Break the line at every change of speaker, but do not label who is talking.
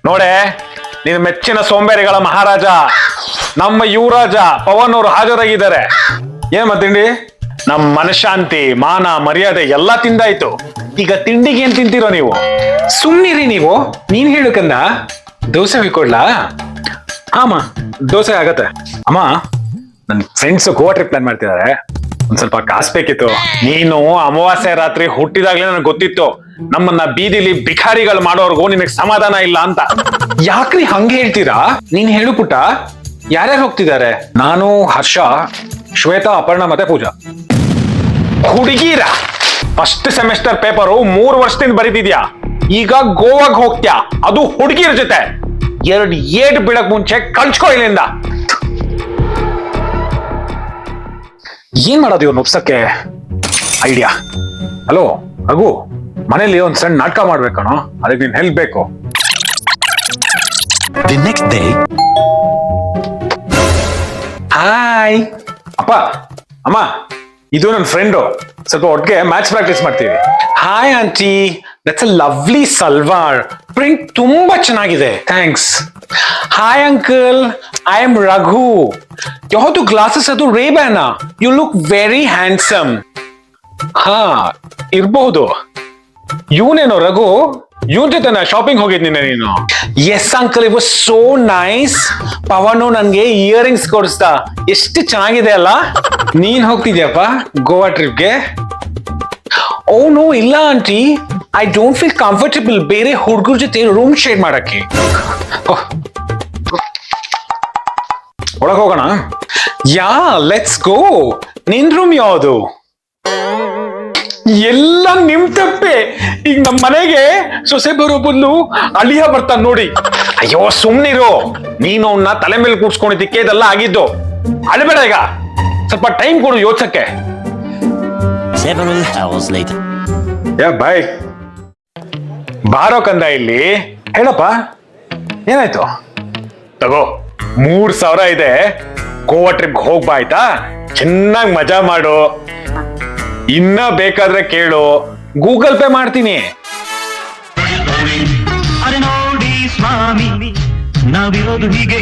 ನೋಡೆ, ನಿನ್ ಮೆಚ್ಚಿನ ಸೋಂಬೇರಿಗಳ ಮಹಾರಾಜ ನಮ್ಮ ಯುವರಾಜ ಪವನ್ ಅವರು ಹಾಜರಾಗಿದ್ದಾರೆ. ಏನ್ ತಿಂಡಿ? ನಮ್ ಮನಶಾಂತಿ, ಮಾನ, ಮರ್ಯಾದೆ ಎಲ್ಲಾ ತಿಂದಾಯ್ತು. ಈಗ ತಿಂಡಿಗೆ ಏನ್ ತಿಂತೀರೋ ನೀವು?
ಸುಮ್ನಿರಿ ನೀವು. ನೀನ್ ಹೇಳಕಂದ ದೋಸೆ ಹೊಯ್ಕೊಡ್ಲಾ?
ಅಮ್ಮ ದೋಸೆ ಆಗತ್ತೆ. ಅಮ್ಮ, ನನ್ ಫ್ರೆಂಡ್ಸ್ ಗೋವಾ ಟ್ರಿಪ್ ಪ್ಲಾನ್ ಮಾಡ್ತಿದ್ದಾರೆ. ಒಂದ್ ಸ್ವಲ್ಪ ಕಾಸು ಬೇಕಿತ್ತು. ನೀನು ಅಮಾವಾಸ್ಯೆ ರಾತ್ರಿ ಹುಟ್ಟಿದಾಗ್ಲೇ ನನಗೆ ಗೊತ್ತಿತ್ತು ನಮ್ಮನ್ನ ಬೀದಿಲಿ ಭಿಖಾರಿಗಳು ಮಾಡೋರ್ಗು ನಿನಗೆ ಸಮಾಧಾನ ಇಲ್ಲ ಅಂತ.
ಯಾಕ್ರಿ ಹಂಗ ಹೇಳ್ತೀರಾ? ನೀನ್ ಹೇಳು ಪುಟ್ಟ, ಯಾರ್ಯಾರು ಹೋಗ್ತಿದ್ದಾರೆ?
ನಾನು, ಹರ್ಷ, ಶ್ವೇತಾ, ಅಪರ್ಣ ಮತ್ತೆ ಪೂಜಾ. ಹುಡುಗಿರ ಫಸ್ಟ್ ಸೆಮಿಸ್ಟರ್ ಪೇಪರು 3 ವರ್ಷದಿಂದ ಬರೀತಿದ್ಯಾ, ಈಗ ಗೋವಾಗ್ ಹೋಗ್ತ್ಯಾ, ಅದು ಹುಡುಗಿರ ಜೊತೆ. 2 ಏಟ್ ಬೀಳಕ್ ಮುಂಚೆ ಕಳ್ಸ್ಕೊ ಇಲ್ಲಿಂದ. ಏನ್ ಮಾಡೋದು ಇವ್ನ ಒಪ್ಸಕ್ಕೆ? ಐಡಿಯಾ. ಹಲೋ ರಘು, ಮನೇಲಿ ಒಂದ್ ಸಣ್ಣ ನಾಟಕ ಮಾಡ್ಬೇಕಣೋ, ಅದಕ್ಕೆ ನೀನ್ ಹೆಲ್ಪ್ ಬೇಕು.
The next day.
ಹಾಯ್ ಅಪ್ಪ, ಅಮ್ಮ, ಇದು ನನ್ನ ಫ್ರೆಂಡು. ಸ್ವಲ್ಪ ಒಟ್ಟಿಗೆ ಮ್ಯಾಚ್ ಪ್ರಾಕ್ಟೀಸ್ ಮಾಡ್ತೀವಿ.
Hi aunty, that's a lovely salwar. Print ತುಂಬಾ ಚೆನ್ನಾಗಿದೆ.
Thanks.
Hi uncle, I am Raghu. ಯಾವುದು ಗ್ಲಾಸಸ್? ಅದು ರೇಬ್ಯಾನ. You look very handsome.
ಹಾ, ಇರ್ಬಹುದು. ಇವನೇನೋ ರಘು, ಇವನ್ ಜೊತೆ ಶಾಪಿಂಗ್ ಹೋಗಿದ್ನಿನ ನೀನು?
Yes uncle, it was so nice. Pavan ನನ್ಗೆ ಇಯರಿಂಗ್ಸ್ ಕೊಡಿಸ್ದ. ಎಷ್ಟು ಚೆನ್ನಾಗಿದೆ ಅಲ್ಲ?
ನೀನ್ ಹೋಗ್ತಿದ್ಯಪ್ಪ ಗೋವಾ ಟ್ರಿಪ್ಗೆ?
ಓ ನೋ, ಇಲ್ಲ aunty, I don't feel comfortable ಬೇರೆ ಹುಡುಗರ ಜೊತೆ ರೂಮ್ ಶೇರ್ ಮಾಡಕ್ಕೆ.
ಒಳಗ್ ಹೋಗೋಣ?
Yeah, let's go. ನಿನ್ ರೂಮ್ ಯಾವುದು?
ಎಲ್ಲ ನಿಮ್ ತಪ್ಪೆ. ಈಗ ನಮ್ ಮನೆಗೆ ಸೊಸೆ ಬರೋ ಬದಲು ಅಳಿಯ ಬರ್ತಾನ ನೋಡಿ. ಅಯ್ಯೋ ಸುಮ್ನಿರು, ನೀನು ಅವನ್ನ ತಲೆ ಮೇಲೆ ಕೂರ್ಸ್ಕೊಂಡಿದ್ದಕ್ಕೆ ಇದೆಲ್ಲ ಆಗಿದ್ದು. ಅಳಬೇಡ, ಈಗ ಸ್ವಲ್ಪ ಟೈಮ್ ಕೊಡು ಯೋಚಕ್ಕೆ.
Several hours later.
ಯಾ ಬಾಯ್. ಬಾರೋ ಕಂದ ಇಲ್ಲಿ. ಹೇಳಪ್ಪ, ಏನಾಯ್ತು? ತಗೋ 3,000 ಇದೆ, ಗೋವಾ ಟ್ರಿಪ್ ಹೋಗ್ಬಾ ಆಯ್ತಾ? ಚೆನ್ನಾಗಿ ಮಜಾ ಮಾಡು. ಇನ್ನ ಬೇಕಾದ್ರೆ ಕೇಳು, ಗೂಗಲ್ ಪೇ ಮಾಡ್ತೀನಿ.
ಅರೆ ನೋಡಿ ಸ್ವಾಮಿ, ನಾವಿರೋದು ಹೀಗೆ